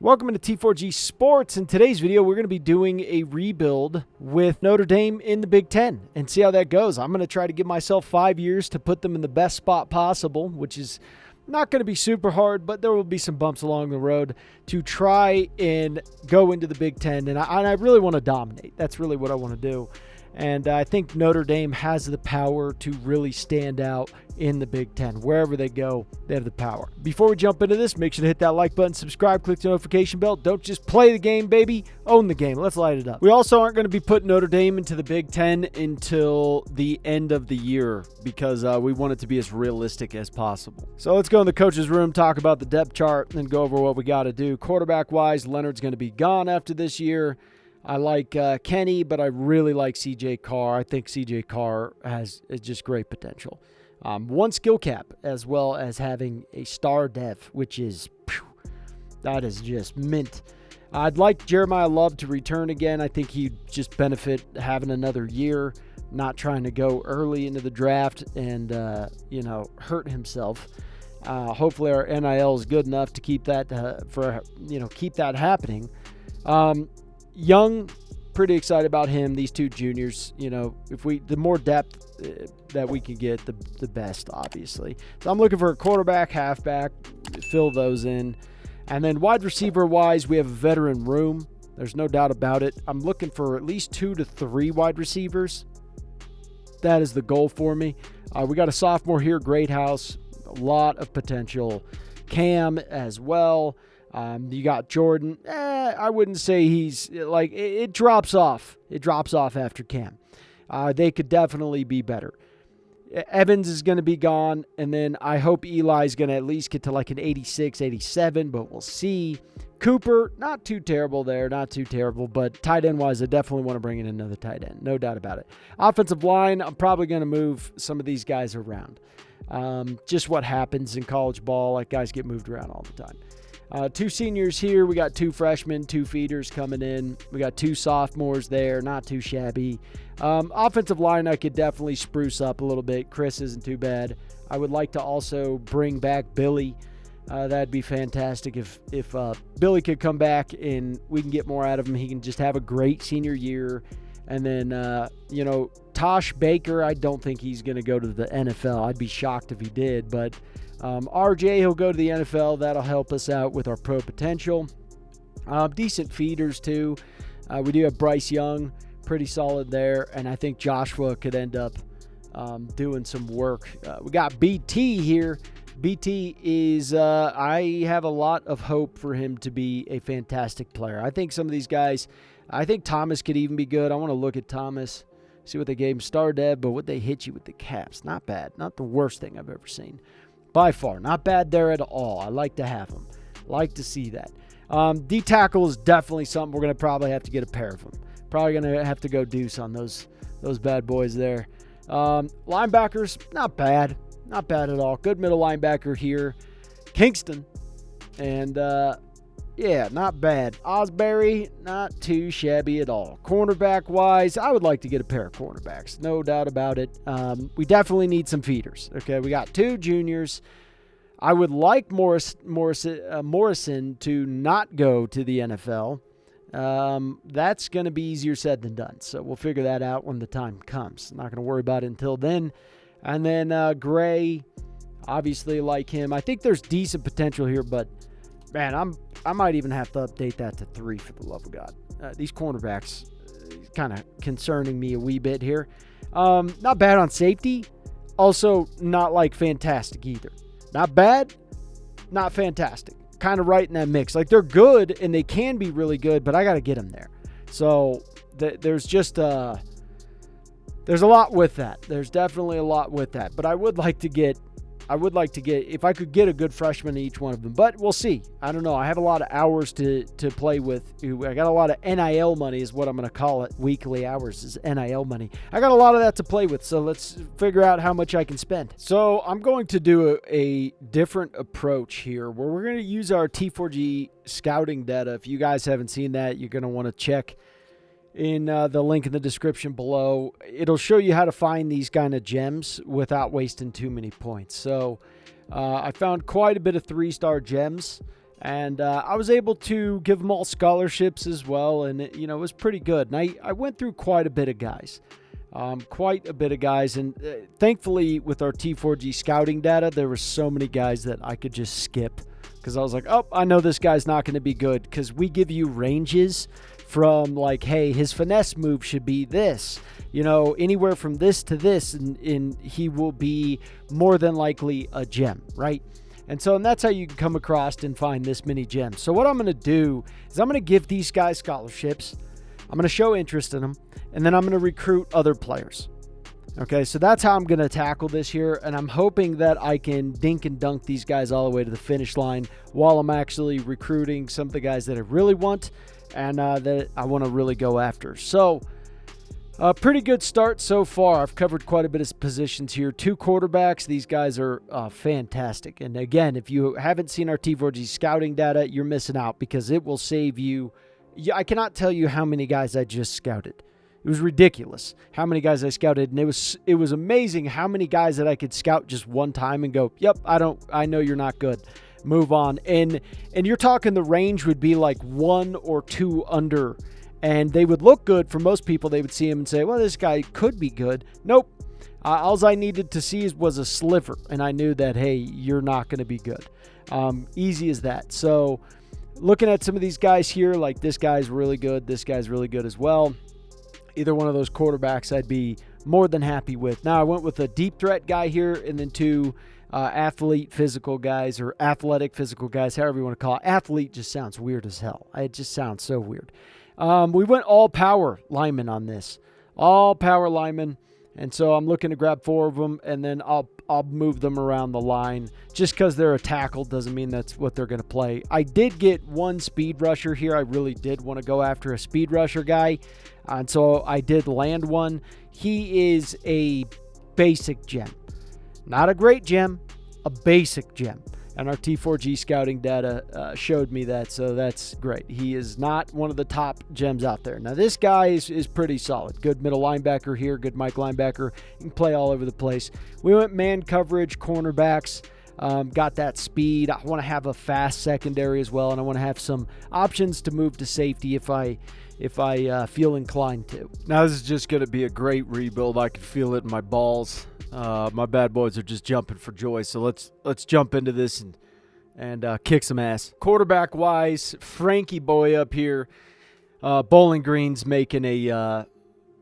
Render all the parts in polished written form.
Welcome to T4G Sports. In today's video, we're going to be doing a rebuild with Notre Dame in the Big Ten and see how that goes. I'm going to try to give myself 5 years to put them in the best spot possible, which is not going to be super hard, but there will be some bumps along the road to try and go into the Big Ten. And I really want to dominate. That's really what I want to do. And I think Notre Dame has the power to really stand out in the Big Ten. Wherever they go, they have the power. Before we jump into this, make sure to hit that like button, subscribe, click the notification bell. Don't just play the game, baby. Own the game. Let's light it up. We also aren't going to be putting Notre Dame into the Big Ten until the end of the year because we want it to be as realistic as possible. So let's go in the coach's room, talk about the depth chart, and go over what we got to do. Quarterback-wise, Leonard's going to be gone after this year. I like Kenny, but I really like C.J. Carr. I think C.J. Carr has just great potential. One skill cap, as well as having a star dev, which is, that is just mint. I'd like Jeremiah Love to return again. I think he'd just benefit having another year, not trying to go early into the draft and, hurt himself. Hopefully our NIL is good enough to keep that, keep that happening. Young, pretty excited about him. These two juniors, the more depth that we can get, the best, obviously. So I'm looking for a quarterback, halfback, fill those in. And then wide receiver-wise, we have a veteran room. There's no doubt about it. I'm looking for at least 2 to 3 wide receivers. That is the goal for me. We got a sophomore here, Greathouse, a lot of potential. Cam as well. You got Jordan. I wouldn't say he's like it drops off. It drops off after Cam. They could definitely be better. Evans is going to be gone, and then I hope Eli's going to at least get to like an 86, 87, but we'll see. Cooper, not too terrible there, not too terrible, but tight end wise, I definitely want to bring in another tight end, no doubt about it. Offensive line, I'm probably going to move some of these guys around. Just what happens in college ball, like guys get moved around all the time. 2 seniors here. We got 2 freshmen, 2 feeders coming in. We got 2 sophomores there, not too shabby. Offensive line, I could definitely spruce up a little bit. Chris isn't too bad. I would like to also bring back Billy. That'd be fantastic if Billy could come back and we can get more out of him. He can just have a great senior year. And then, Tosh Baker, I don't think he's going to go to the NFL. I'd be shocked if he did, but RJ, he'll go to the NFL. That'll help us out with our pro potential. Decent feeders, too. We do have Bryce Young, pretty solid there. And I think Joshua could end up doing some work. We got BT here. BT is, I have a lot of hope for him to be a fantastic player. I think some of these guys, I think Thomas could even be good. I want to look at Thomas, see what they gave him. Star dev, but what they hit you with the caps. Not bad. Not the worst thing I've ever seen. By far, not bad there at all. I like to have them. Like to see that. D-tackle is definitely something we're going to probably have to get a pair of them. Probably going to have to go deuce on those bad boys there. Linebackers, not bad. Not bad at all. Good middle linebacker here. Kingston. And, not bad. Osbury, not too shabby at all. Cornerback-wise, I would like to get a pair of cornerbacks. No doubt about it. We definitely need some feeders. Okay, we got 2 juniors. I would like Morrison to not go to the NFL. That's going to be easier said than done. So we'll figure that out when the time comes. Not going to worry about it until then. And then Gray, obviously like him. I think there's decent potential here, but man, I might even have to update that to 3 for the love of God. These cornerbacks kind of concerning me a wee bit here. Not bad on safety. Also, not like fantastic either. Not bad, not fantastic. Kind of right in that mix. Like they're good and they can be really good, but I got to get them there. So there's just there's a lot with that. There's definitely a lot with that. But I would like to get, if I could get a good freshman in each one of them. But we'll see. I don't know. I have a lot of hours to play with. I got a lot of NIL money is what I'm going to call it. Weekly hours is NIL money. I got a lot of that to play with. So let's figure out how much I can spend. So I'm going to do a different approach here where we're going to use our T4G scouting data. If you guys haven't seen that, you're going to want to check in the link in the description below. It'll show you how to find these kind of gems without wasting too many points. So I found quite a bit of 3-star gems, And I was able to give them all scholarships as well, and it was pretty good. And I went through quite a bit of guys. And thankfully with our T4G scouting data, there were so many guys that I could just skip, because I was like, oh, I know this guy's not going to be good, because we give you ranges from like, hey, his finesse move should be this, anywhere from this to this, and he will be more than likely a gem, right? And that's how you can come across and find this many gems. So what I'm going to do is I'm going to give these guys scholarships. I'm going to show interest in them, and then I'm going to recruit other players. Okay, so that's how I'm going to tackle this here, and I'm hoping that I can dink and dunk these guys all the way to the finish line while I'm actually recruiting some of the guys that I really want and that I want to really go after. So, a pretty good start so far. I've covered quite a bit of positions here. 2 quarterbacks. These guys are fantastic. And again, if you haven't seen our T4G scouting data, you're missing out, because it will save you. I cannot tell you how many guys I just scouted. It was ridiculous how many guys I scouted, and it was amazing how many guys that I could scout just one time and go, yep, I know you're not good. Move on. And you're talking the range would be like 1 or 2 under. And they would look good for most people. They would see him and say, well, this guy could be good. Nope. All I needed to see was a sliver. And I knew that, hey, you're not going to be good. Easy as that. So looking at some of these guys here, like this guy's really good. This guy's really good as well. Either one of those quarterbacks I'd be more than happy with. Now I went with a deep threat guy here, and then 2 athlete physical guys, or athletic physical guys, however you want to call it. Athlete just sounds weird as hell. It just sounds so weird. We went all power linemen on this. All power linemen. And so I'm looking to grab 4 of them, and then I'll move them around the line. Just because they're a tackle doesn't mean that's what they're going to play. I did get 1 speed rusher here. I really did want to go after a speed rusher guy. And so I did land one. He is a basic gem. Not a great gem, a basic gem. And our T4G scouting data showed me that, so that's great. He is not one of the top gems out there. Now, this guy is pretty solid. Good middle linebacker here, good Mike linebacker. He can play all over the place. We went man coverage, cornerbacks, got that speed. I want to have a fast secondary as well, and I want to have some options to move to safety if I feel inclined to. Now, this is just going to be a great rebuild. I can feel it in my balls. My bad boys are just jumping for joy. So let's jump into this and kick some ass. Quarterback wise, Frankie boy up here. Bowling Green's making a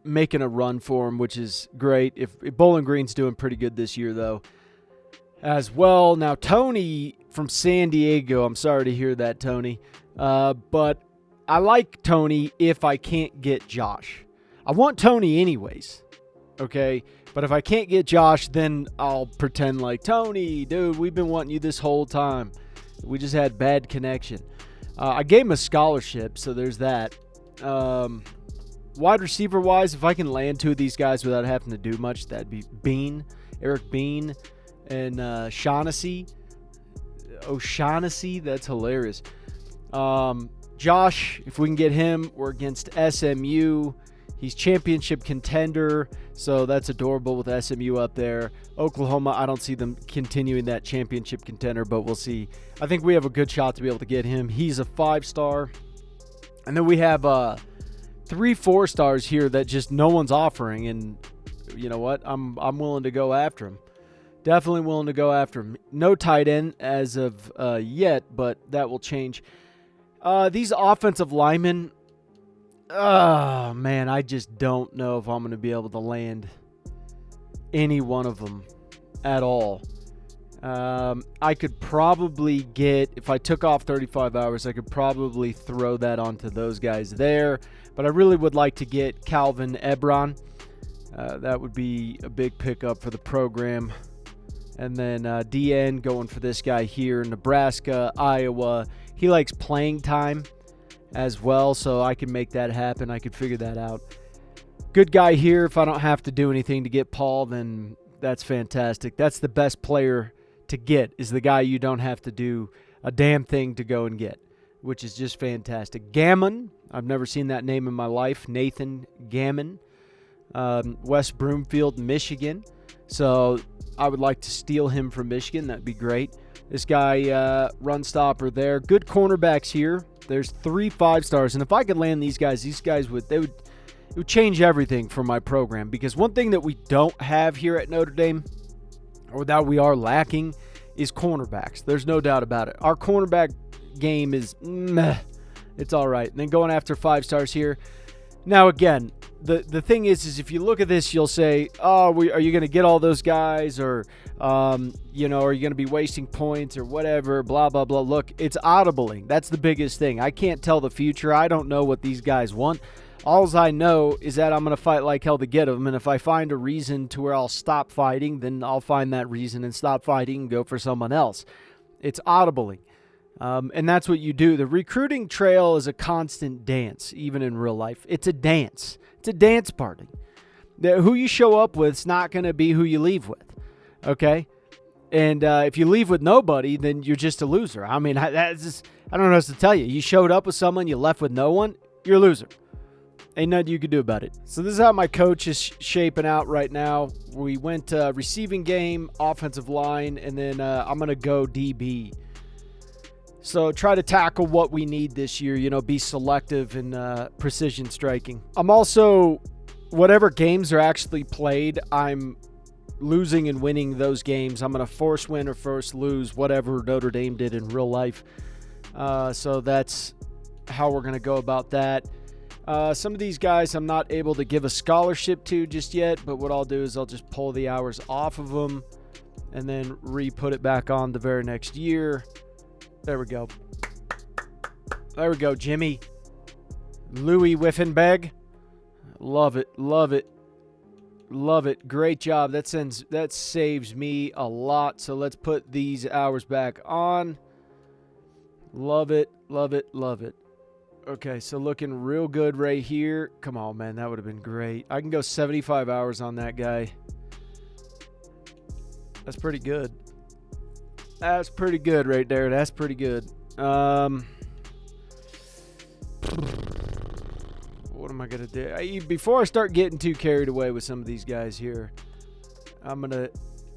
run for him, which is great. If Bowling Green's doing pretty good this year though, as well. Now Tony from San Diego. I'm sorry to hear that, Tony. But I like Tony if I can't get Josh. I want Tony anyways. Okay. But if I can't get Josh, then I'll pretend like, Tony, dude, we've been wanting you this whole time. We just had bad connection. I gave him a scholarship, so there's that. Wide receiver-wise, if I can land 2 of these guys without having to do much, that'd be Eric Bean, and Shaughnessy. O'Shaughnessy, that's hilarious. Josh, if we can get him, we're against SMU. He's championship contender, so that's adorable with SMU up there. Oklahoma, I don't see them continuing that championship contender, but we'll see. I think we have a good shot to be able to get him. He's a 5-star. And then we have 3 4-stars here that just no one's offering, and you know what? I'm willing to go after him. Definitely willing to go after him. No tight end as of yet, but that will change. These offensive linemen, oh, man, I just don't know if I'm going to be able to land any one of them at all. I could probably get, if I took off 35 hours, I could probably throw that onto those guys there. But I really would like to get Calvin Ebron. That would be a big pickup for the program. And then DN going for this guy here, Nebraska, Iowa. He likes playing time as well, so I can make that happen. I could figure that out. Good guy here. If I don't have to do anything to get Paul, then that's fantastic. That's the best player to get, is the guy you don't have to do a damn thing to go and get, which is just fantastic. Gammon, I've never seen that name in my life. Nathan Gammon, West Broomfield, Michigan. So I would like to steal him from Michigan. That'd be great. This guy, run stopper there. Good cornerbacks here. There's 3 5-stars, and if I could land these guys it would change everything for my program, because one thing that we don't have here at Notre Dame, or that we are lacking, is cornerbacks. There's no doubt about it. Our cornerback game is meh. It's all right. And then going after 5-stars here. Now, again, the thing is if you look at this, you'll say, oh, are you going to get all those guys, or, are you going to be wasting points or whatever, blah, blah, blah. Look, it's audibling. That's the biggest thing. I can't tell the future. I don't know what these guys want. All I know is that I'm going to fight like hell to get them, and if I find a reason to where I'll stop fighting, then I'll find that reason and stop fighting and go for someone else. It's audibling. And that's what you do. The recruiting trail is a constant dance, even in real life. It's a dance. It's a dance party. Who you show up with is not going to be who you leave with, okay? And if you leave with nobody, then you're just a loser. I mean, I don't know what else to tell you. You showed up with someone, you left with no one, you're a loser. Ain't nothing you can do about it. So this is how my coach is shaping out right now. We went receiving game, offensive line, and then I'm going to go DB. So try to tackle what we need this year, be selective and precision striking. I'm also, whatever games are actually played, I'm losing and winning those games. I'm going to force win or force lose, whatever Notre Dame did in real life. So that's how we're going to go about that. Some of these guys I'm not able to give a scholarship to just yet, but what I'll do is I'll just pull the hours off of them and then re-put it back on the very next year. There we go. There we go, Jimmy. Louis Whiffenbeg. Love it, love it, love it. Great job. That saves me a lot. So let's put these hours back on. Love it, love it, love it. Okay, so looking real good right here. Come on, man. That would have been great. I can go 75 hours on that guy. That's pretty good. That's pretty good right there. That's pretty good. What am I going to do? Before I start getting too carried away with some of these guys here, I'm going to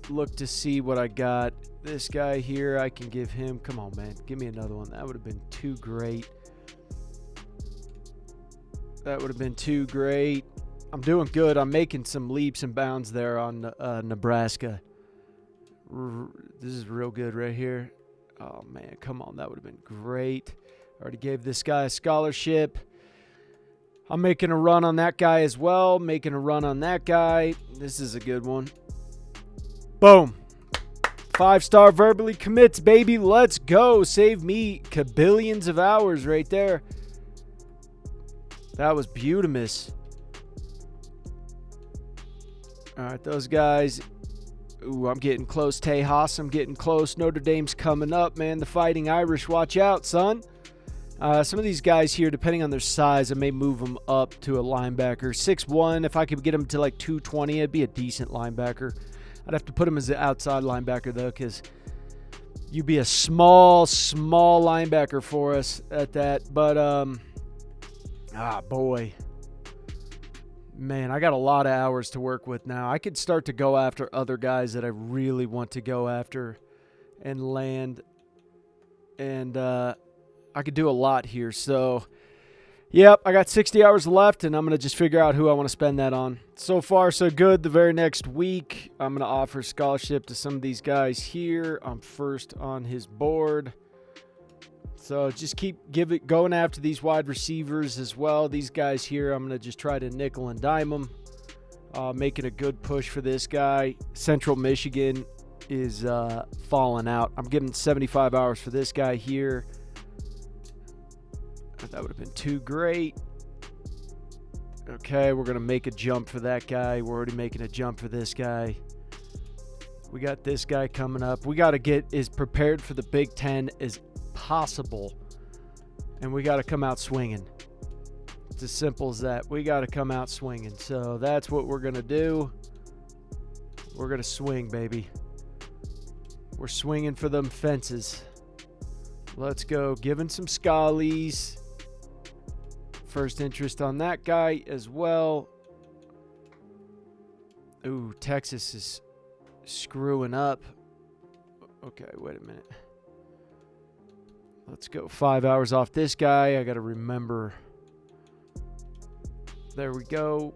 look to see what I got. This guy here, I can give him. Come on, man. Give me another one. That would have been too great. That would have been too great. I'm doing good. I'm making some leaps and bounds there on Nebraska. This is real good right here. Oh, man. Come on. That would have been great. Already gave this guy a scholarship. I'm making a run on that guy as well. Making a run on that guy. This is a good one. Boom. 5-star verbally commits, baby. Let's go. Save me billions of hours right there. That was beautimous. All right, those guys. Ooh, I'm getting close, Tejas. I'm getting close. Notre Dame's coming up, man. The Fighting Irish. Watch out, son. Some of these guys here, depending on their size, I may move them up to a linebacker. 6'1". If I could get them to like 220, it'd be a decent linebacker. I'd have to put him as an outside linebacker, though, because you'd be a small linebacker for us at that. But, boy. Man, I got a lot of hours to work with now. I could start to go after other guys that I really want to go after and land. And I could do a lot here. So, yep, I got 60 hours left, and I'm going to just figure out who I want to spend that on. So far, so good. The very next week, I'm going to offer scholarship to some of these guys here. I'm first on his board. So just keep going after these wide receivers as well. These guys here, I'm going to just try to nickel and dime them. Making a good push for this guy. Central Michigan is falling out. I'm giving 75 hours for this guy here. That would have been too great. Okay, we're going to make a jump for that guy. We're already making a jump for this guy. We got this guy coming up. We got to get as prepared for the Big Ten as possible. And we got to come out swinging. It's as simple as that. We got to come out swinging. So that's what we're going to do. We're going to swing, baby. We're swinging for them fences. Let's go. Giving some scallies. First interest on that guy as well. Ooh, Texas is screwing up. Okay, wait a minute. Let's go 5 hours off this guy. I got to remember. There we go.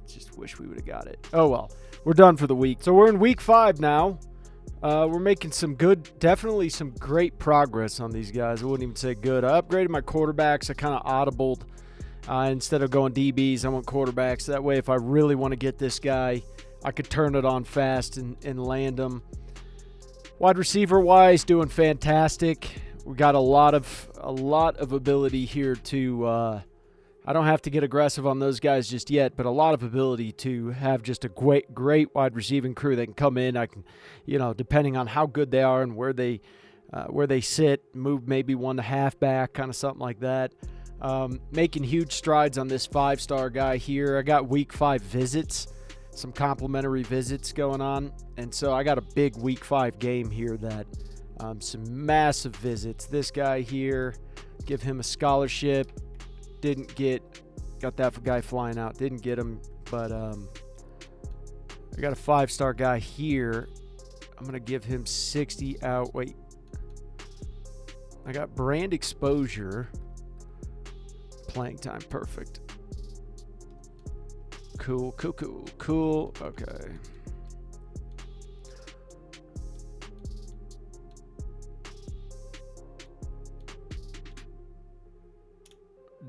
Just wish we would have got it. Oh, well. We're done for the week. So we're in week 5 now. We're making some definitely some great progress on these guys. I wouldn't even say good. I upgraded my quarterbacks. I kind of audibled. Instead of going DBs, I went quarterbacks. That way, if I really want to get this guy, I could turn it on fast and land him. Wide receiver-wise, doing fantastic. We got a lot of ability here to I don't have to get aggressive on those guys just yet, but a lot of ability to have just a great wide receiving crew. They can come in. I can, depending on how good they are and where they sit, move maybe one to halfback, kind of something like that. Making huge strides on this 5-star guy here. I got week 5 visits, some complimentary visits going on, and so I got a big week 5 game here that some massive visits. This guy here, give him a scholarship. Got that guy flying out. Didn't get him, but I got a 5-star guy here. I'm going to give him 60 out. Wait. I got brand exposure. Playing time, perfect. Cool. Okay.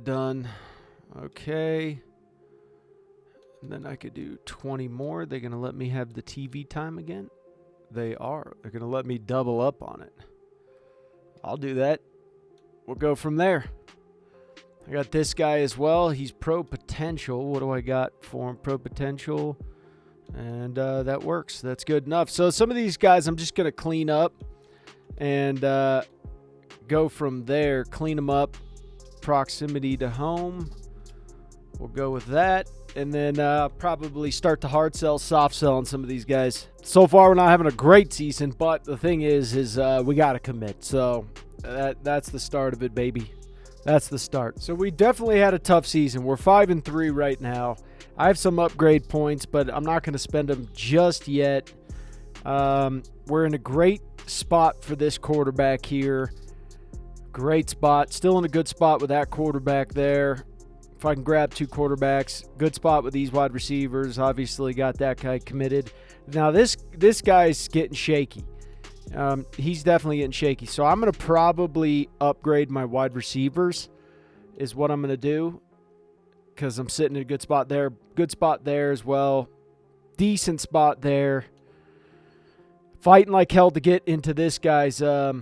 Done. Okay. And then I could do 20 more. They're going to let me have the TV time again? They are. They're going to let me double up on it. I'll do that. We'll go from there. I got this guy as well. He's pro potential. What do I got for him? Pro potential. And that works. That's good enough. So some of these guys I'm just going to clean up and go from there. Clean them up. Proximity to home. We'll go with that. And then probably start to hard sell, soft sell on some of these guys. So far, we're not having a great season, but the thing is we got to commit. So that's the start of it, baby. That's the start. So we definitely had a tough season. We're 5-3 right now. I have some upgrade points, but I'm not going to spend them just yet. We're in a great spot for this quarterback here. Great spot. Still in a good spot with that quarterback there. If I can grab 2 quarterbacks, good spot with these wide receivers. Obviously got that guy committed. Now this guy's getting shaky. He's definitely getting shaky. So I'm going to probably upgrade my wide receivers is what I'm going to do because I'm sitting in a good spot there. Good spot there as well. Decent spot there. Fighting like hell to get into this guy's, lost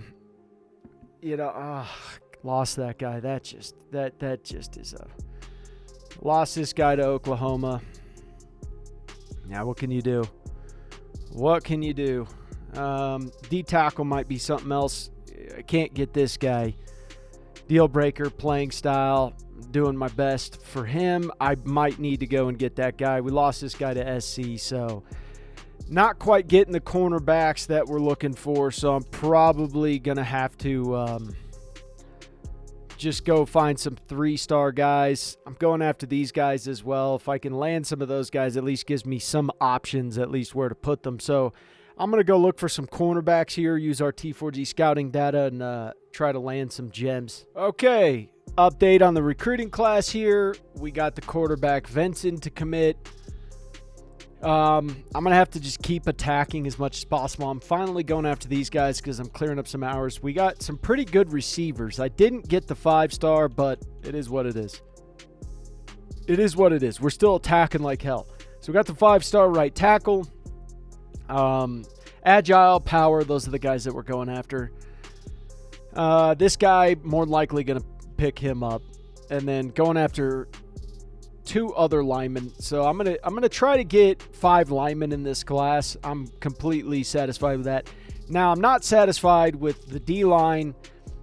that guy. That just is a... Lost this guy to Oklahoma. Now, what can you do? What can you do? D-tackle might be something else. I can't get this guy. Deal breaker, playing style. Doing my best for him. I might need to go and get that guy. We lost this guy to SC, so not quite getting the cornerbacks that we're looking for. So I'm probably going to have to just go find some 3-star guys. I'm going after these guys as well. If I can land some of those guys, at least gives me some options, at least where to put them. So I'm going to go look for some cornerbacks here, use our T4G scouting data, and try to land some gems. Okay, update on the recruiting class here. We got the quarterback Vincent to commit. I'm going to have to just keep attacking as much as possible. I'm finally going after these guys because I'm clearing up some hours. We got some pretty good receivers. I didn't get the 5-star, but it is what it is. It is what it is. We're still attacking like hell. So we got the 5-star right tackle. Agile, power, those are the guys that we're going after. This guy, more than likely going to pick him up. And then going after 2 other linemen. So I'm gonna try to get 5 linemen in this class. I'm completely satisfied with that. Now I'm not satisfied with the D-line,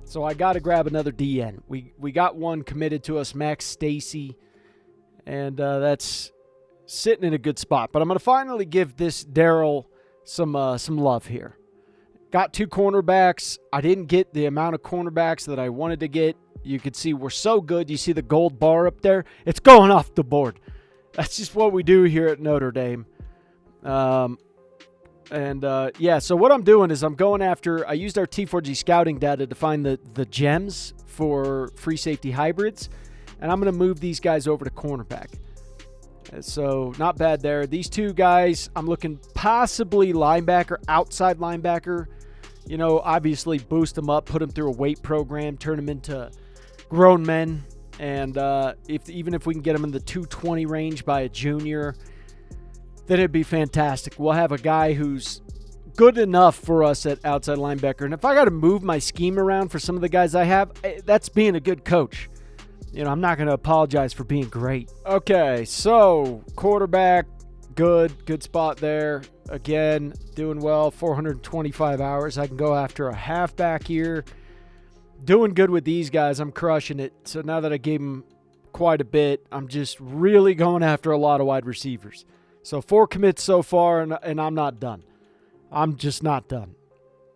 so I got to grab another DN. We got one committed to us, Max Stacy, and that's sitting in a good spot. But I'm gonna finally give this Daryl some love here. Got 2 cornerbacks. I didn't get the amount of cornerbacks that I wanted to get. You can see we're so good. You see the gold bar up there? It's going off the board. That's just what we do here at Notre Dame. And, yeah, so what I'm doing is I'm going after – I used our T4G scouting data to find the gems for free safety hybrids, and I'm going to move these guys over to cornerback. So not bad there. These two guys, I'm looking possibly linebacker, outside linebacker. You know, obviously boost them up, put them through a weight program, turn them into grown men. And even if we can get them in the 220 range by a junior, then it'd be fantastic. We'll have a guy who's good enough for us at outside linebacker. And if I got to move my scheme around for some of the guys I have, that's being a good coach. You know, I'm not going to apologize for being great. Okay, so quarterback, good spot there. Again, doing well, 425 hours. I can go after a halfback here. Doing good with these guys. I'm crushing it. So now that I gave them quite a bit, I'm just really going after a lot of wide receivers. So 4 commits so far, and I'm not done. I'm just not done.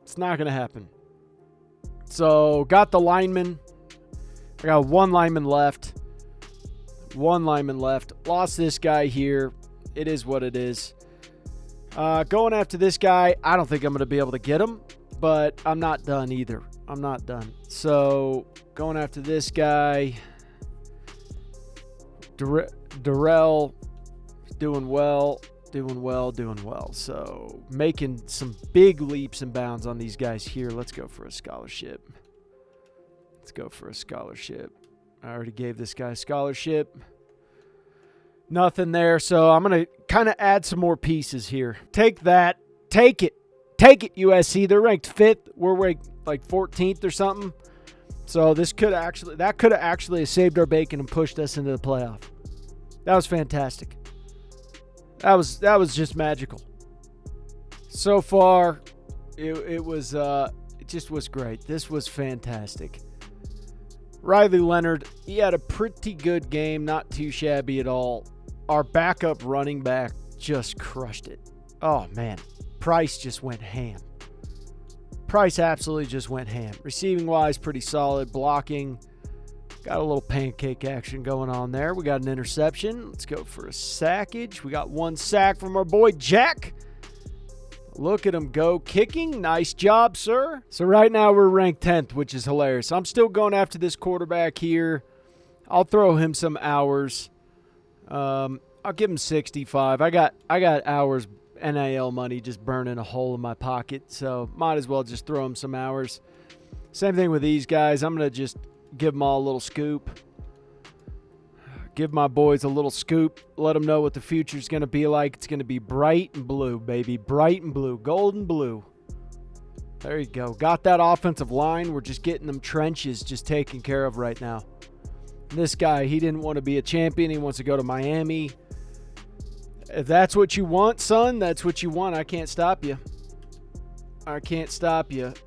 It's not going to happen. So got the lineman. I got 1 lineman left. 1 lineman left. Lost this guy here. It is what it is. Going after this guy, I don't think I'm going to be able to get him, but I'm not done either. I'm not done. So going after this guy, Darrell, doing well. So making some big leaps and bounds on these guys here. Let's go for a scholarship. I already gave this guy a scholarship. Nothing there, so I'm going to kind of add some more pieces here. Take that. Take it, USC. They're ranked 5th. We're ranked like 14th or something. So that could have actually saved our bacon and pushed us into the playoff. That was fantastic. That was just magical. So far, it just was great. This was fantastic. Riley Leonard, he had a pretty good game, not too shabby at all. Our backup running back just crushed it. Oh, man. Price just went ham. Price absolutely just went ham. Receiving-wise, pretty solid. Blocking, got a little pancake action going on there. We got an interception. Let's go for a sackage. We got 1 sack from our boy Jack. Look at him go kicking. Nice job, sir. So right now we're ranked 10th, which is hilarious. I'm still going after this quarterback here. I'll throw him some hours. I'll give him 65. I got hours, NIL money just burning a hole in my pocket, so might as well just throw him some hours. Same thing with these guys. I'm going to just give them all a little scoop. Give my boys a little scoop. Let them know what the future is going to be like. It's going to be bright and blue, baby. Bright and blue. Golden blue. There you go. Got that offensive line. We're just getting them trenches just taken care of right now. This guy, he didn't want to be a champion. He wants to go to Miami. If that's what you want, son, that's what you want. I can't stop you.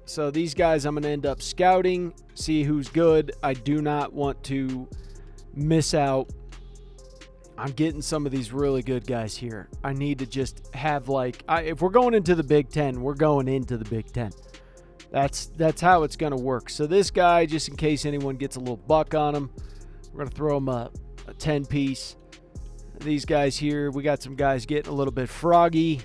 So these guys I'm going to end up scouting, see who's good. I do not want to miss out on getting some of these really good guys here. I need to just have if we're going into the Big Ten, we're going into the Big Ten. That's how it's going to work. So this guy, just in case anyone gets a little buck on him, we're going to throw him a 10-piece. These guys here, we got some guys getting a little bit froggy.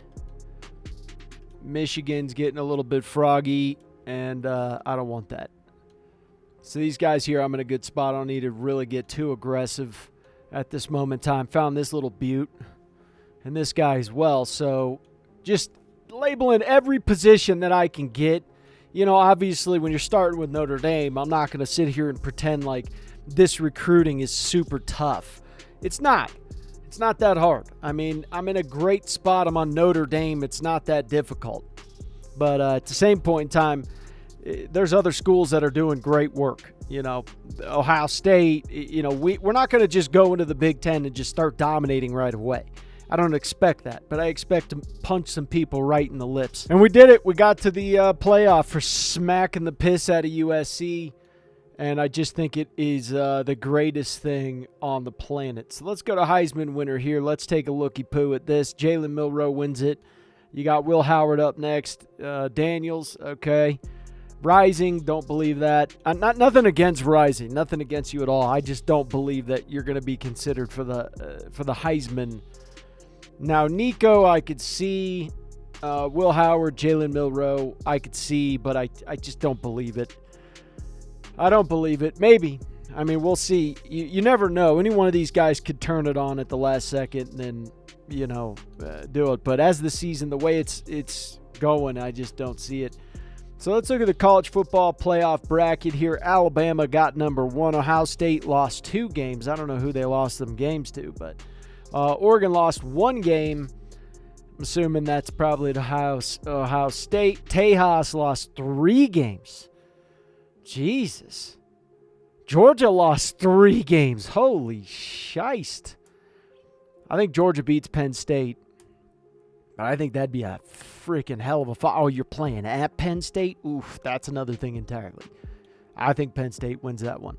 Michigan's getting a little bit froggy, and I don't want that. So these guys here, I'm in a good spot. I don't need to really get too aggressive at this moment in time. Found this little beaut and this guy as well. So just labeling every position that I can get. You know, obviously when you're starting with Notre Dame, I'm not going to sit here and pretend like this recruiting is super tough. It's not. It's not that hard. I mean, I'm in a great spot. I'm on Notre Dame. It's not that difficult. But at the same point in time, there's other schools that are doing great work. You know, Ohio State, you know, we're not going to just go into the Big Ten and just start dominating right away. I don't expect that, but I expect to punch some people right in the lips. And we did it. We got to the playoff for smacking the piss out of USC. And I just think it is the greatest thing on the planet. So let's go to Heisman winner here. Let's take a looky-poo at this. Jalen Milroe wins it. You got Will Howard up next. Daniels, okay. Rising, don't believe that. Nothing against Rising. Nothing against you at all. I just don't believe that you're going to be considered for the Heisman. Now, Nico, I could see Will Howard, Jalen Milroe, I could see, but I just don't believe it. I don't believe it. Maybe. I mean, we'll see. You never know. Any one of these guys could turn it on at the last second and then, do it. But as the season, the way it's going, I just don't see it. So let's look at the college football playoff bracket here. Alabama got number 1. Ohio State lost 2 games. I don't know who they lost them games to, but Oregon lost 1 game. I'm assuming that's probably to Ohio State. Tejas lost 3 games. Jesus. Georgia lost 3 games. Holy shite. I think Georgia beats Penn State. But I think that'd be a freaking hell of a fight. Oh, you're playing at Penn State? Oof, that's another thing entirely. I think Penn State wins that one.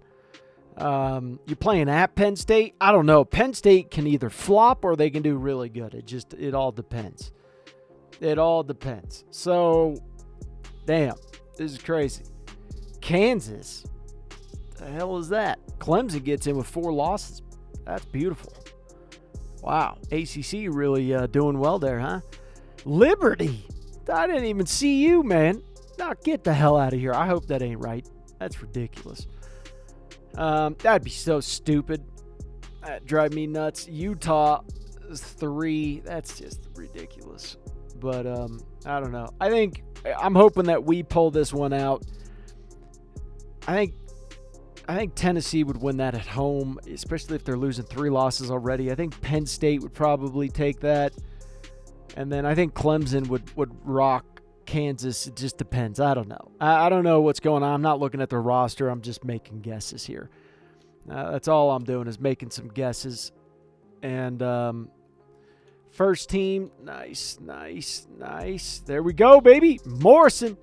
You're playing at Penn State? I don't know. Penn State can either flop or they can do really good. It all depends. It all depends. So, damn, this is crazy. Kansas. The hell is that? Clemson gets in with 4 losses. That's beautiful. Wow. ACC really doing well there, huh? Liberty. I didn't even see you, man. Now get the hell out of here. I hope that ain't right. That's ridiculous. That'd be so stupid. That'd drive me nuts. Utah is 3. That's just ridiculous. But I don't know. I'm hoping that we pull this one out. I think Tennessee would win that at home, especially if they're losing 3 losses already. I think Penn State would probably take that. And then I think Clemson would rock Kansas. It just depends. I don't know. I don't know what's going on. I'm not looking at the roster. I'm just making guesses here. That's all I'm doing is making some guesses. And first team, nice. There we go, baby. Morrison.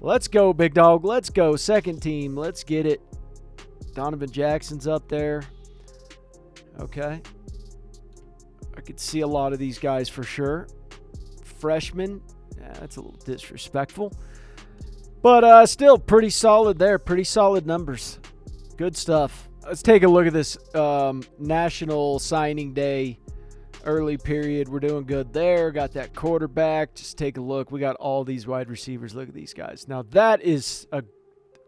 Let's go, big dog. Let's go. Second team, let's get it. Donovan Jackson's up there. Okay. I could see a lot of these guys for sure. Freshman. Yeah, that's a little disrespectful. But still pretty solid there. Pretty solid numbers. Good stuff. Let's take a look at this National Signing Day early period. We're doing good there. Got that quarterback. Just take a look. We got all these wide receivers. Look at these guys. Now that is a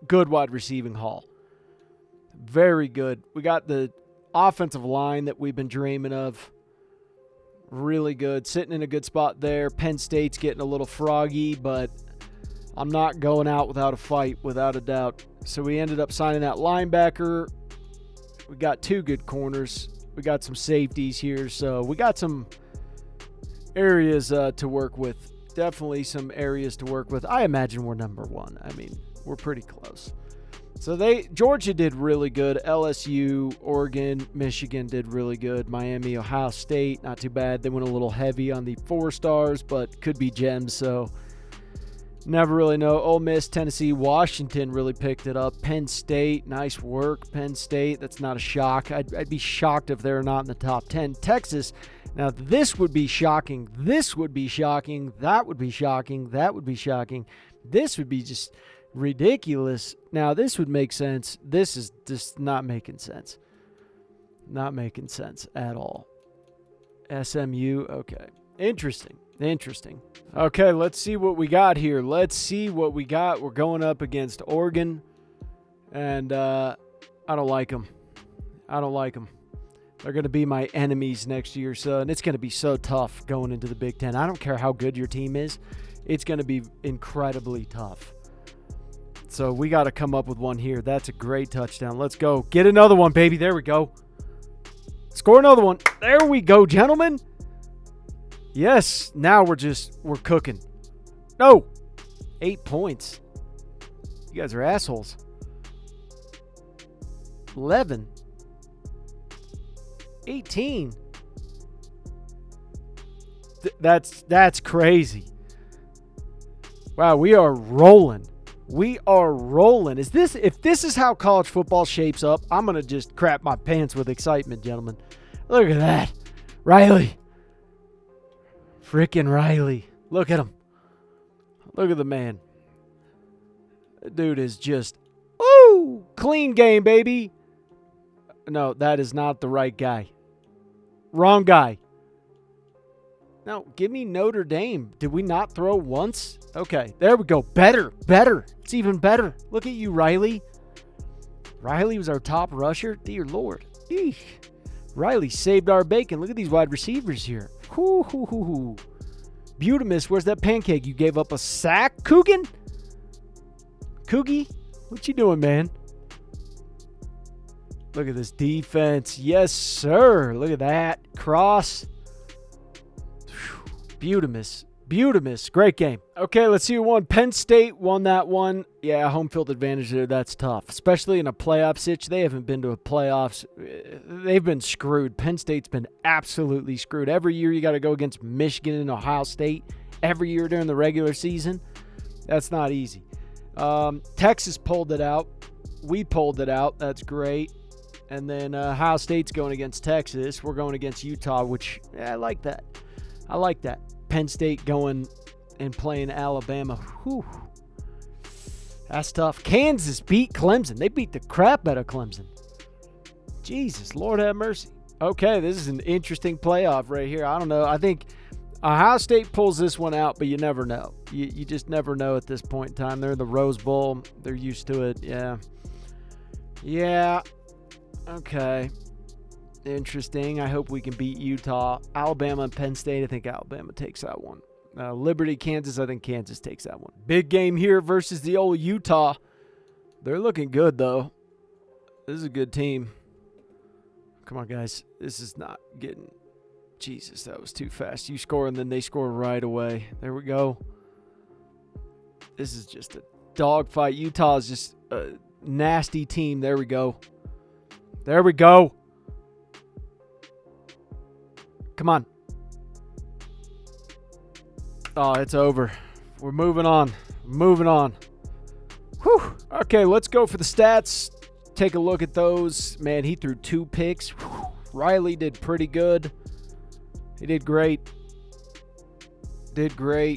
good wide receiving haul. Very good. We got the offensive line that we've been dreaming of. Really good. Sitting in a good spot there. Penn State's getting a little froggy, but I'm not going out without a fight, without a doubt. So we ended up signing that linebacker. We got 2 good corners. We got some safeties here. So we got some areas to work with. Definitely some areas to work with. I imagine we're number 1. I mean, we're pretty close. So Georgia did really good. LSU, Oregon, Michigan did really good. Miami, Ohio State, not too bad. They went a little heavy on the 4 stars, but could be gems, so never really know. Ole Miss, Tennessee, Washington really picked it up. Penn State, nice work. Penn State, that's not a shock. I'd be shocked if they're not in the top 10. Texas, now this would be shocking. This would be shocking. That would be shocking. That would be shocking. This would be just ridiculous. Now, this would make sense. This is just not making sense. Not making sense at all. SMU, okay. Interesting. Okay, let's see what we got here. Let's see what we got. We're going up against Oregon, and I don't like them. They're going to be my enemies next year, so, and it's going to be so tough going into the Big Ten. I don't care how good your team is. It's going to be incredibly tough. So we got to come up with one here. That's a great touchdown. Let's go. Get another one, baby. There we go. Score another one. There we go, gentlemen. Yes. Now we're cooking. No. 8 points. You guys are assholes. 11. 18. That's crazy. Wow, we are rolling. We are rolling. If this is how college football shapes up, I'm going to just crap my pants with excitement, gentlemen. Look at that. Riley. Frickin' Riley. Look at him. Look at the man. The dude is just, woo! Clean game, baby. No, that is not the right guy. Wrong guy. No, give me Notre Dame. Did we not throw once? Okay, there we go. Better. It's even better. Look at you, Riley. Riley was our top rusher. Dear Lord. Eesh. Riley saved our bacon. Look at these wide receivers here. Hoo. Beautimus, where's that pancake? You gave up a sack? Coogie? What you doing, man? Look at this defense. Yes, sir. Look at that. Cross. Beautimus. Great game. Okay, let's see who won. Penn State won that one. Yeah, home field advantage there. That's tough, especially in a playoff sitch. They haven't been to a playoffs. They've been screwed. Penn State's been absolutely screwed. Every year you got to go against Michigan and Ohio State. Every year during the regular season. That's not easy. Texas pulled it out. We pulled it out. That's great. And then Ohio State's going against Texas. We're going against Utah, which I like that. Penn State going and playing Alabama. Whew. That's tough. Kansas beat Clemson. They beat the crap out of Clemson. Jesus, Lord have mercy. Okay, this is an interesting playoff right here. I don't know. I think Ohio State pulls this one out, but you never know. You just never know at this point in time. They're in the Rose Bowl. They're used to it. Yeah. Okay. Interesting. I hope we can beat Utah. Alabama and Penn State, I think Alabama takes that one. Liberty, Kansas, I think Kansas takes that one. Big game here versus the old Utah. They're looking good, though. This is a good team. Come on, guys. This is not getting... Jesus, that was too fast. You score, and then they score right away. There we go. This is just a dogfight. Utah is just a nasty team. There we go. Come on. Oh, it's over. We're moving on. Whew. Okay, let's go for the stats. Take a look at those. Man, he threw 2 picks. Whew. Riley did pretty good. He did great.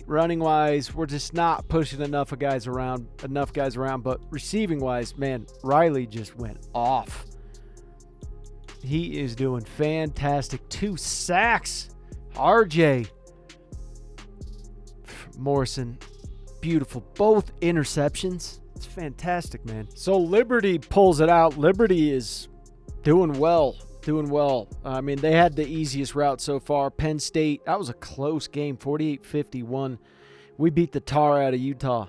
Running-wise, we're just not pushing enough guys around. But receiving-wise, man, Riley just went off. He is doing fantastic. 2 sacks. RJ. Morrison. Beautiful. Both interceptions. It's fantastic, man. So Liberty pulls it out. Liberty is doing well. I mean, they had the easiest route so far. Penn State, that was a close game. 48-51. We beat the tar out of Utah.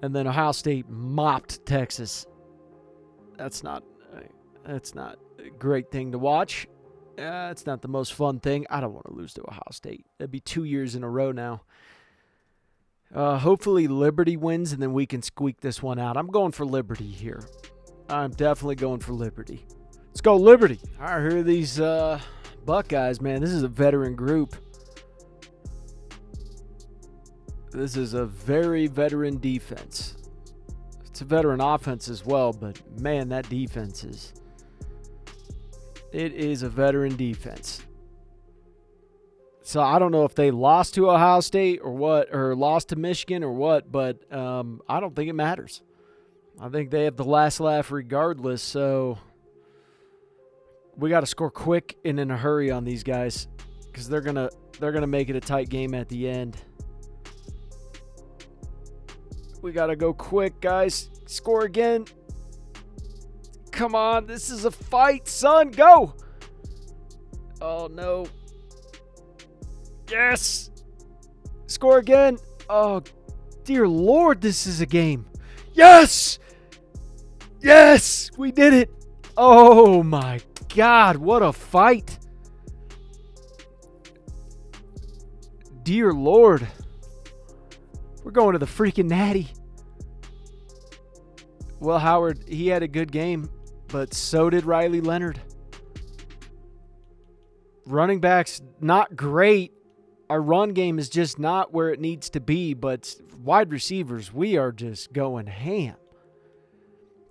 And then Ohio State mopped Texas. That's not a great thing to watch. It's not the most fun thing. I don't want to lose to Ohio State. That'd be 2 years in a row now. Hopefully Liberty wins, and then we can squeak this one out. I'm going for Liberty here. I'm definitely going for Liberty. Let's go Liberty. All right, here are these Buckeyes, man. This is a veteran group. This is a very veteran defense. It's a veteran offense as well, but, man, that defense is... It is a veteran defense. So I don't know if they lost to Ohio State or what, or lost to Michigan or what, but I don't think it matters. I think they have the last laugh regardless, so we got to score quick and in a hurry on these guys because they're gonna make it a tight game at the end. We got to go quick, guys. Score again. Come on, this is a fight, son. Go. Oh, no. Yes. Score again. Oh, dear Lord, this is a game. Yes. Yes, we did it. Oh, my God, what a fight. Dear Lord. We're going to the freaking Natty. Well, Howard, he had a good game, but so did Riley Leonard. Running backs, not great. Our run game is just not where it needs to be, but wide receivers, we are just going ham.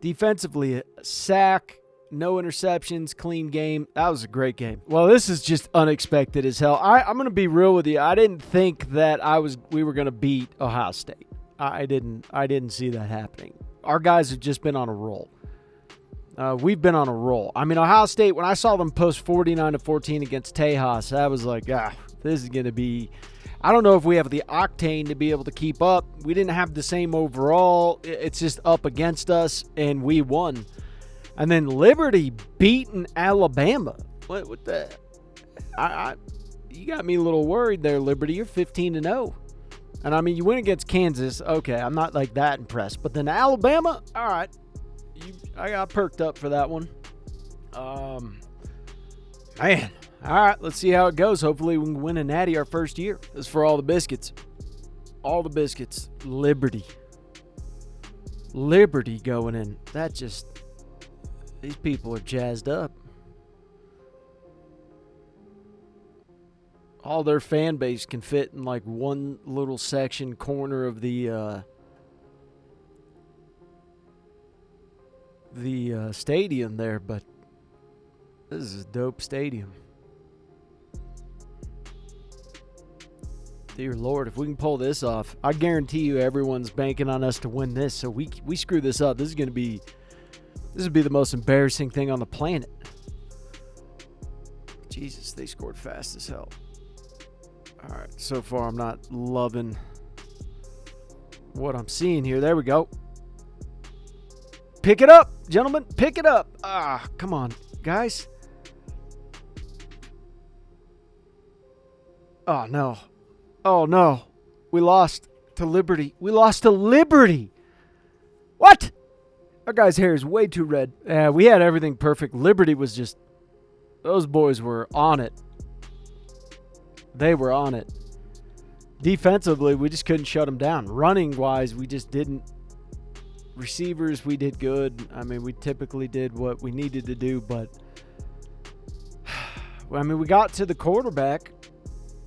Defensively, a sack, no interceptions, clean game. That was a great game. Well, this is just unexpected as hell. I'm going to be real with you. I didn't think that we were going to beat Ohio State. I didn't see that happening. Our guys have just been on a roll. We've been on a roll. I mean, Ohio State, when I saw them post 49-14 against Tejas, I was like, This is going to be, I don't know if we have the octane to be able to keep up. We didn't have the same overall. It's just up against us, and we won. And then Liberty beating Alabama. What the? You got me a little worried there, Liberty. You're 15-0. And, I mean, you win against Kansas. Okay, I'm not, like, that impressed. But then Alabama, all right. I got perked up for that one. Man. All right, let's see how it goes. Hopefully we can win a natty our first year. This is for all the biscuits. All the biscuits. Liberty. Liberty going in. That just... These people are jazzed up. All their fan base can fit in like one little section corner of the stadium there, but this is a dope stadium. Dear Lord, if we can pull this off, I guarantee you everyone's banking on us to win this. So we screw this up. This would be the most embarrassing thing on the planet. Jesus, they scored fast as hell. All right, so far I'm not loving what I'm seeing here. There we go. Pick it up, gentlemen. Pick it up. Ah, come on, guys. Oh, no. Oh, no. We lost to Liberty. We lost to Liberty. What? Our guy's hair is way too red. We had everything perfect. Liberty was just... Those boys were on it. They were on it. Defensively, we just couldn't shut them down. Running-wise, we just didn't. Receivers, we did good. I mean, we typically did what we needed to do, but... I mean, we got to the quarterback.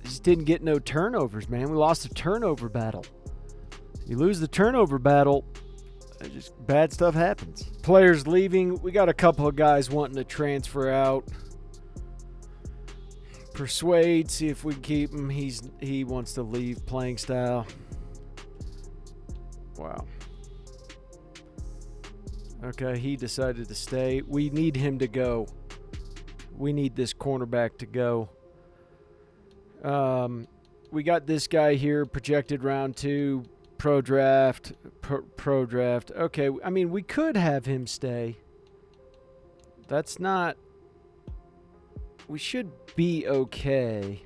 Just didn't get no turnovers, man. We lost a turnover battle. You lose the turnover battle, just bad stuff happens. Players leaving. We got a couple of guys wanting to transfer out. Persuade, see if we can keep him. He wants to leave playing style. Wow. Okay, he decided to stay. We need him to go. We need this cornerback to go. We got this guy here, projected round 2, pro draft. Okay, I mean, we could have him stay. That's not... We should be okay.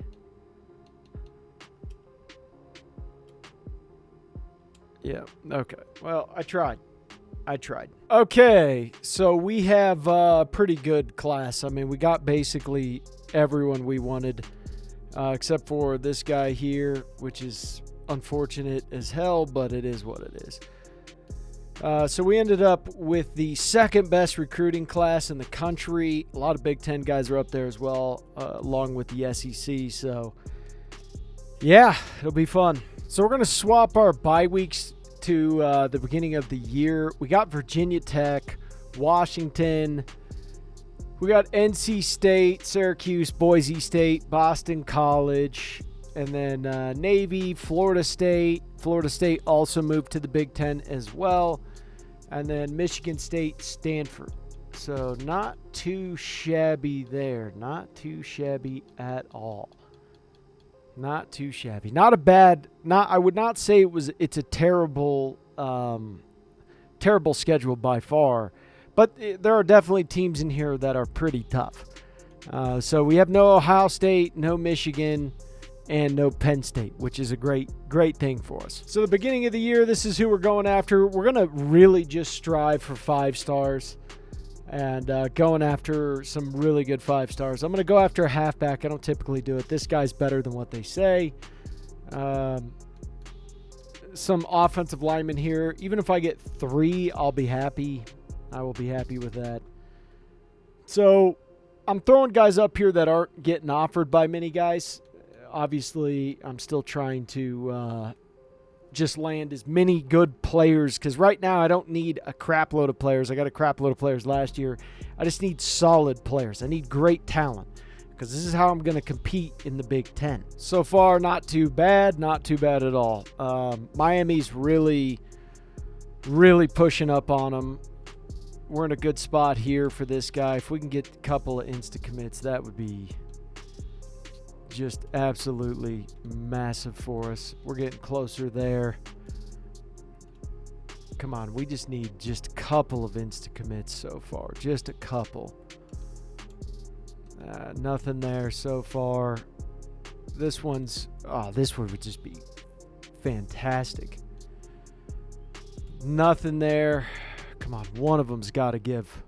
Yeah, okay. Well, I tried. Okay, so we have a pretty good class. I mean, we got basically everyone we wanted, except for this guy here, which is unfortunate as hell, but it is what it is. So we ended up with the second best recruiting class in the country. A lot of Big Ten guys are up there as well, along with the SEC. So, yeah, it'll be fun. So we're going to swap our bye weeks to the beginning of the year. We got Virginia Tech, Washington. We got NC State, Syracuse, Boise State, Boston College, and then Navy, Florida State. Florida State also moved to the Big Ten as well. And then Michigan State, Stanford. So not too shabby there. Not too shabby at all. Not too shabby. Not a bad... I would not say it's a terrible schedule by far. But there are definitely teams in here that are pretty tough. So we have no Ohio State, no Michigan, and no Penn State, which is a great thing for us. So the beginning of the year, this is who we're going after. We're going to really just strive for 5 stars and going after some really good 5 stars. I'm going to go after a halfback. I don't typically do it. This guy's better than what they say. Some offensive linemen here. Even if I get 3, I'll be happy. I will be happy with that. So I'm throwing guys up here that aren't getting offered by many guys. Obviously, I'm still trying to just land as many good players, because right now I don't need a crap load of players. I got a crap load of players last year. I just need solid players. I need great talent, because this is how I'm going to compete in the Big Ten. So far, not too bad. Not too bad at all. Miami's really pushing up on them. We're in a good spot here for this guy. If we can get a couple of insta-commits, that would be just absolutely massive for us. We're getting closer there. Come on, we just need just a couple of insta-commits so far. Just a couple. Nothing there so far. This one's... Oh, this one would just be fantastic. Nothing there. Come on, one of them's got to give.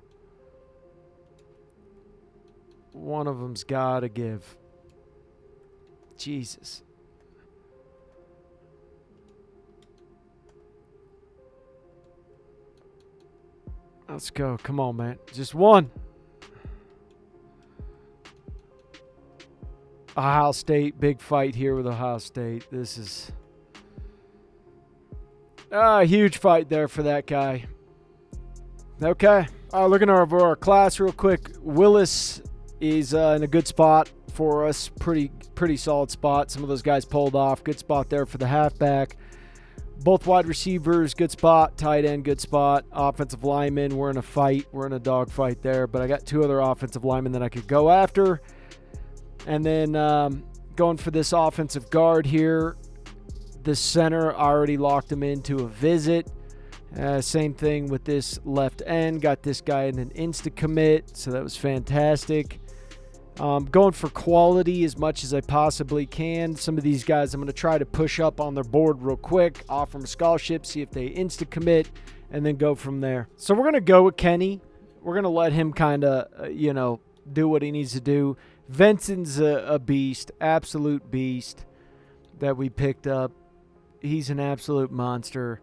One of them's got to give. Jesus. Let's go. Come on, man. Just one. Ohio State. Big fight here with Ohio State. This is a huge fight there for that guy. Okay. Looking over our class real quick. Willis is in a good spot for us. Pretty solid spot. Some of those guys pulled off. Good spot there for the halfback. Both wide receivers, good spot. Tight end, good spot. Offensive lineman, we're in a fight. We're in a dog fight there. But I got two other offensive linemen that I could go after. And then going for this offensive guard here. This center, I already locked him into a visit. Same thing with this left end. Got this guy in an insta-commit, so that was fantastic. Going for quality as much as I possibly can. Some of these guys I'm going to try to push up on their board real quick, offer them a scholarship, see if they insta-commit, and then go from there. So we're going to go with Kenny. We're going to let him kind of, do what he needs to do. Vincent's a beast, absolute beast that we picked up. He's an absolute monster.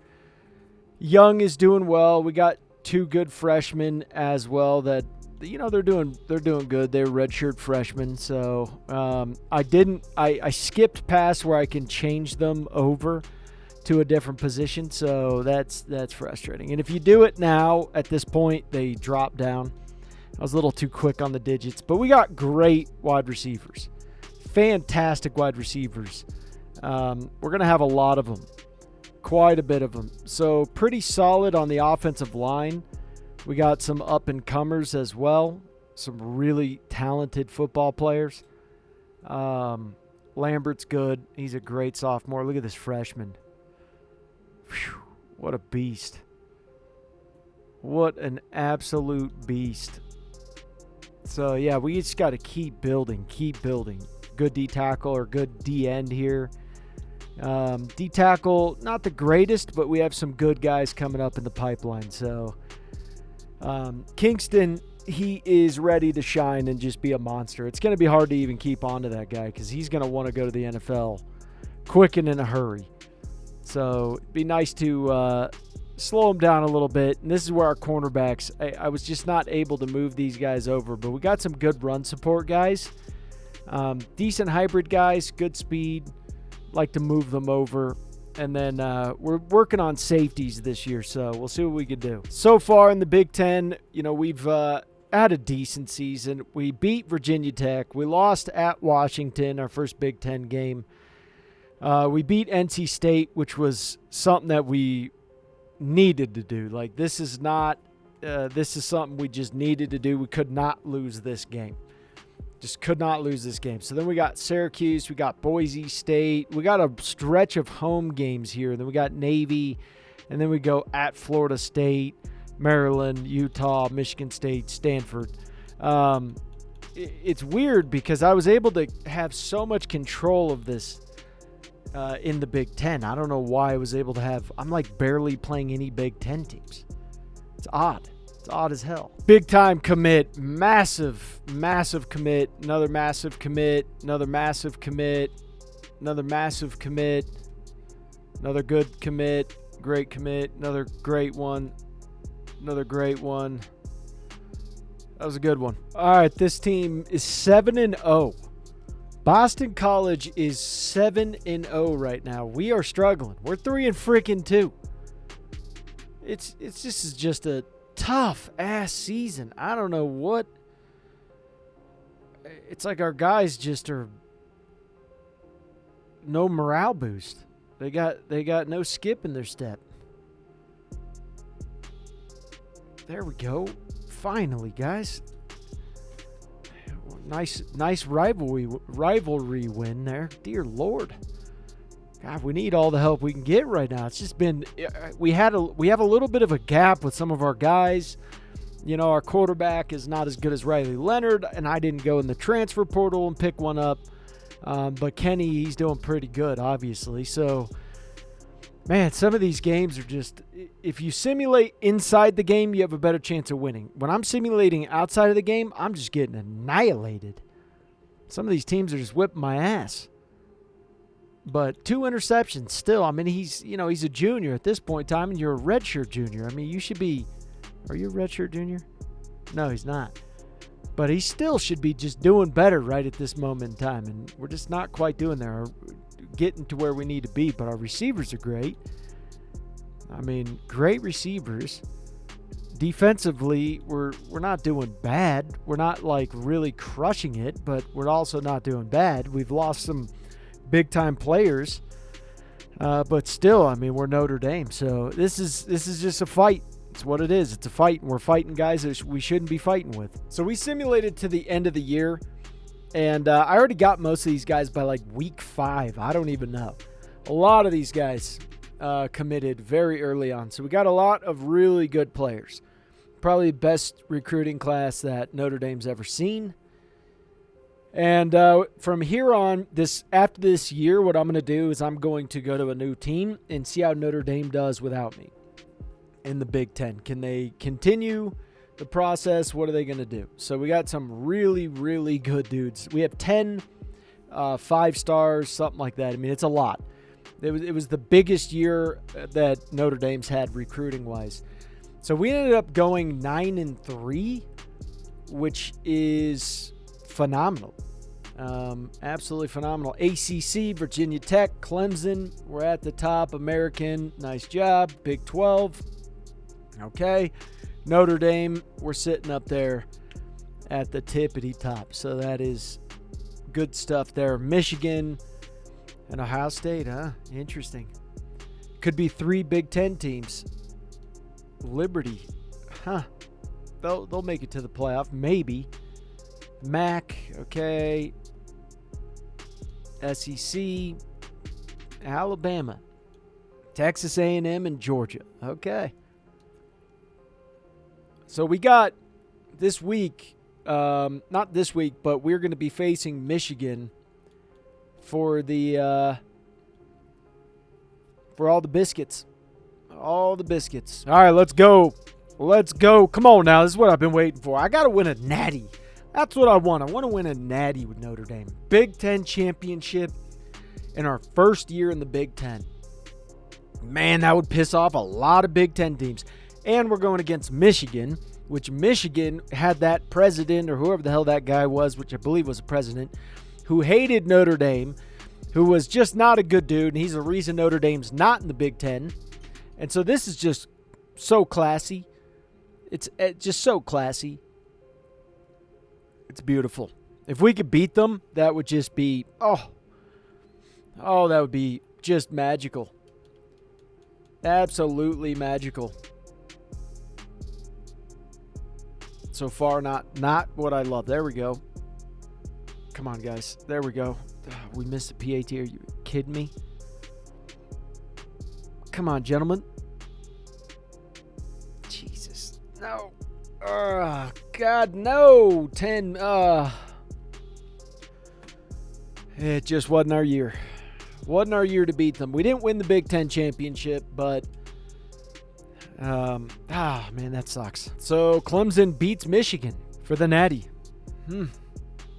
Young is doing well. We got two good freshmen as well that, they're doing good. They're redshirt freshmen. So I skipped past where I can change them over to a different position. So that's frustrating. And if you do it now at this point, they drop down. I was a little too quick on the digits, but we got great wide receivers. Fantastic wide receivers. We're going to have a lot of them. Quite a bit of them. So pretty solid on the offensive line. We got some up-and-comers as well. Some really talented football players. Lambert's good. He's a great sophomore. Look at this freshman. Whew, what a beast. What an absolute beast. So, yeah, we just got to keep building. Good D-tackle or good D-end here. D-tackle, not the greatest, but we have some good guys coming up in the pipeline. So, Kingston, he is ready to shine and just be a monster. It's going to be hard to even keep on to that guy because he's going to want to go to the NFL quick and in a hurry. So, it'd be nice to slow him down a little bit. And this is where our cornerbacks, I was just not able to move these guys over, but we got some good run support guys. Decent hybrid guys, good speed. Like to move them over. And then we're working on safeties this year, so we'll see what we can do. So far in the Big Ten, we've had a decent season. We beat Virginia Tech. We lost at Washington, our first Big Ten game. We beat NC State, which was something that we needed to do. Like, this is something we just needed to do. We could not lose this game. Just could not lose this game. So then we got Syracuse. We got Boise State. We got a stretch of home games here. Then we got Navy. And then we go at Florida State, Maryland, Utah, Michigan State, Stanford. It's weird because I was able to have so much control of this in the Big Ten. I don't know why I was able to have... I'm like barely playing any Big Ten teams. It's odd. It's odd as hell. Big time commit. Massive commit. Another massive commit. Another massive commit. Another massive commit. Another good commit. Great commit. Another great one. Another great one. That was a good one. All right, this team is 7-0. Boston College is 7-0 right now. We are struggling. We're 3-2. This is just a tough ass season. I don't know what. It's like our guys just are no morale boost. They got no skip in their step. There we go. Finally, guys. Nice rivalry win there. Dear Lord. God, we need all the help we can get right now. It's just been we have a little bit of a gap with some of our guys. You know, our quarterback is not as good as Riley Leonard, and I didn't go in the transfer portal and pick one up. But Kenny, he's doing pretty good, obviously. So, man, some of these games are just, if you simulate inside the game, you have a better chance of winning. When I'm simulating outside of the game, I'm just getting annihilated. Some of these teams are just whipping my ass. But 2 interceptions still. I mean, he's a junior at this point in time, and you're a redshirt junior. I mean, you should be, are you a redshirt junior? No, he's not. But he still should be just doing better right at this moment in time. And we're just not quite doing there, getting to where we need to be. But our receivers are great. I mean, great receivers. Defensively, we're not doing bad. We're not like really crushing it, but we're also not doing bad. We've lost some big-time players. But still, I mean, we're Notre Dame. So this is just a fight. It's what it is. It's a fight, and we're fighting guys that we shouldn't be fighting with. So we simulated to the end of the year, and I already got most of these guys by like week 5. I don't even know. A lot of these guys committed very early on. So we got a lot of really good players. Probably best recruiting class that Notre Dame's ever seen. And from here on, after this year, what I'm going to do is I'm going to go to a new team and see how Notre Dame does without me in the Big Ten. Can they continue the process? What are they going to do? So we got some really, really good dudes. We have 10 5 stars, something like that. I mean, it's a lot. It was the biggest year that Notre Dame's had recruiting-wise. So we ended up going 9-3, which is phenomenal. Absolutely phenomenal. ACC, Virginia Tech, Clemson, we're at the top. American, nice job. Big 12, okay. Notre Dame, we're sitting up there at the tippity top. So that is good stuff there. Michigan and Ohio State, huh? Interesting. Could be 3 Big Ten teams. Liberty, huh? They'll make it to the playoff, maybe. MAC, okay. SEC, Alabama, Texas A&M, and Georgia. Okay. So we got this week, not this week, but we're going to be facing Michigan for all the biscuits. All the biscuits. All right, let's go. Let's go. Come on now. This is what I've been waiting for. I got to win a natty. That's what I want. I want to win a natty with Notre Dame. Big Ten championship in our first year in the Big Ten. Man, that would piss off a lot of Big Ten teams. And we're going against Michigan, which Michigan had that president or whoever the hell that guy was, which I believe was a president, who hated Notre Dame, who was just not a good dude, and he's the reason Notre Dame's not in the Big Ten. And so this is just so classy. It's just so classy. It's beautiful. If we could beat them, that would just be, that would be just magical. Absolutely magical. So far, not what I love. There we go. Come on, guys. There we go. We missed the PAT. Are you kidding me? Come on, gentlemen. Jesus. No. God, no. 10. It just wasn't our year. Wasn't our year to beat them. We didn't win the Big Ten championship, but man, that sucks. So Clemson beats Michigan for the natty.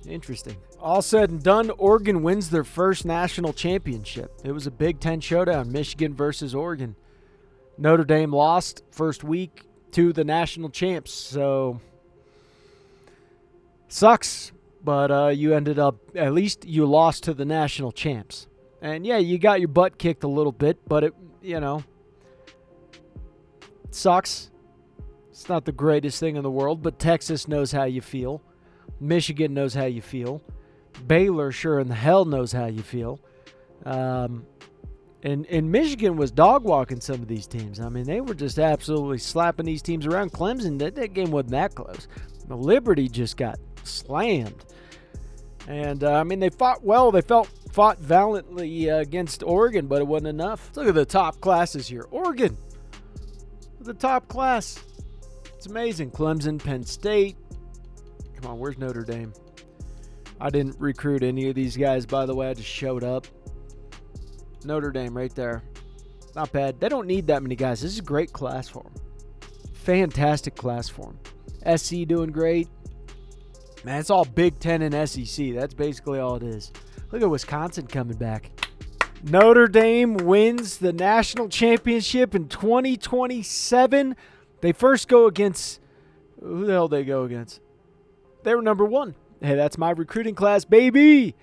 Interesting. All said and done, Oregon wins their first national championship. It was a Big Ten showdown, Michigan versus Oregon. Notre Dame lost first week to the national champs, so sucks. But you ended up, at least you lost to the national champs. And yeah, you got your butt kicked a little bit, but it sucks. It's not the greatest thing in the world, but Texas knows how you feel. Michigan knows how you feel. Baylor sure in the hell knows how you feel. And Michigan was dog walking some of these teams. I mean, they were just absolutely slapping these teams around. Clemson, that game wasn't that close. The Liberty just got slammed. And, I mean, they fought well. They fought valiantly against Oregon, but it wasn't enough. Let's look at the top classes here. Oregon, the top class. It's amazing. Clemson, Penn State. Come on, where's Notre Dame? I didn't recruit any of these guys, by the way. I just showed up. Notre Dame right there. Not bad. They don't need that many guys. This is a great class for them. Fantastic class for them. SC doing great. Man, it's all Big Ten and SEC. That's basically all it is. Look at Wisconsin coming back. Notre Dame wins the national championship in 2027. They first go against, who the hell they go against? They were number 1. Hey, that's my recruiting class, baby.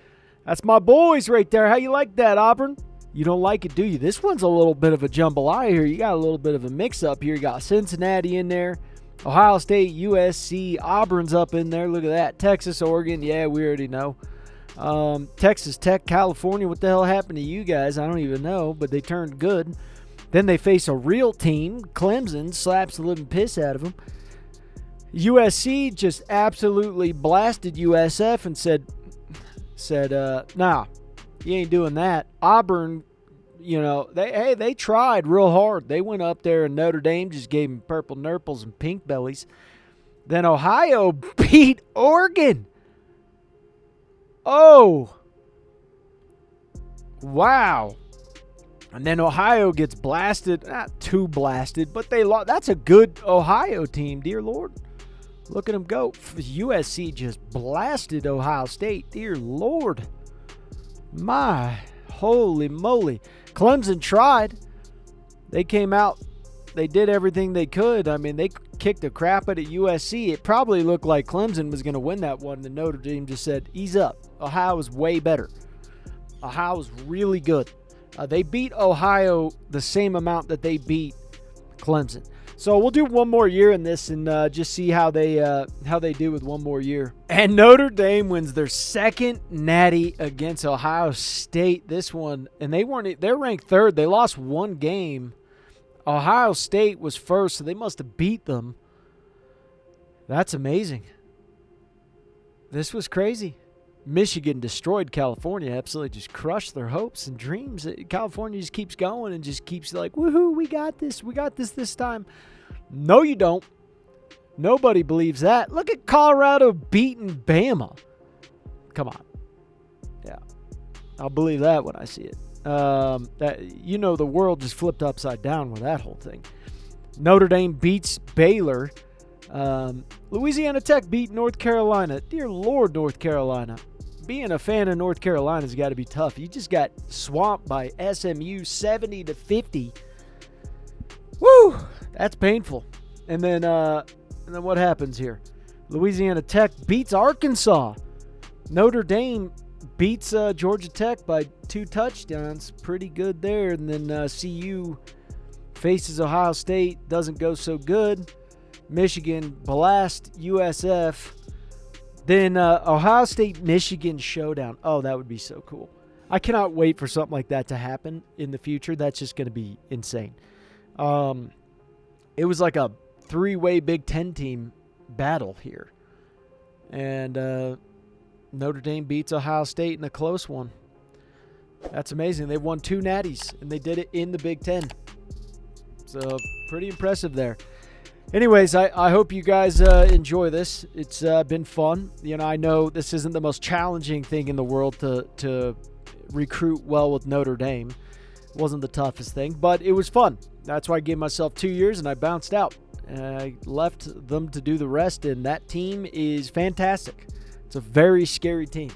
That's my boys right there. How you like that, Auburn? You don't like it, do you? This one's a little bit of a jambalaya here. You got a little bit of a mix-up here. You got Cincinnati in there. Ohio State, USC, Auburn's up in there. Look at that. Texas, Oregon. Yeah, we already know. Texas Tech, California. What the hell happened to you guys? I don't even know, but they turned good. Then they face a real team. Clemson slaps the living piss out of them. USC just absolutely blasted USF and said, nah, you ain't doing that. Auburn, you know, they tried real hard. They went up there and Notre Dame just gave them purple nurples and pink bellies. Then Ohio beat Oregon. Oh, wow. And then Ohio gets blasted. Not too blasted, but they lost. That's a good Ohio team, dear Lord. Look at them go. USC just blasted Ohio State. Dear Lord. My holy moly. Clemson tried. They came out. They did everything they could. I mean, they kicked the crap out of USC. It probably looked like Clemson was going to win that one. And Notre Dame just said, ease up. Ohio is way better. Ohio is really good. They beat Ohio the same amount that they beat Clemson. So we'll do one more year in this and just see how they do with one more year. And Notre Dame wins their second natty against Ohio State. This one, and they're ranked 3rd. They lost one game. Ohio State was 1st, so they must have beat them. That's amazing. This was crazy. Michigan destroyed California, absolutely just crushed their hopes and dreams. California just keeps going and just keeps like, woohoo, we got this time. No, you don't. Nobody believes that. Look at Colorado beating Bama. Come on. Yeah, I'll believe that when I see it. The world just flipped upside down with that whole thing. Notre Dame beats Baylor. Louisiana Tech beat North Carolina. Dear Lord, North Carolina. Being a fan of North Carolina's got to be tough. You just got swamped by SMU 70-50. Woo! That's painful. And then what happens here? Louisiana Tech beats Arkansas. Notre Dame beats Georgia Tech by 2 touchdowns. Pretty good there. And then CU faces Ohio State. Doesn't go so good. Michigan blast USF. Then Ohio State-Michigan showdown. Oh, that would be so cool. I cannot wait for something like that to happen in the future. That's just going to be insane. It was like a 3-way Big Ten team battle here. And Notre Dame beats Ohio State in a close one. That's amazing. They won 2 natties, and they did it in the Big Ten. So pretty impressive there. Anyways, I hope you guys enjoy this. It's been fun. You know, I know this isn't the most challenging thing in the world to recruit well with Notre Dame. It wasn't the toughest thing, but it was fun. That's why I gave myself 2 years, and I bounced out. I left them to do the rest, and that team is fantastic. It's a very scary team.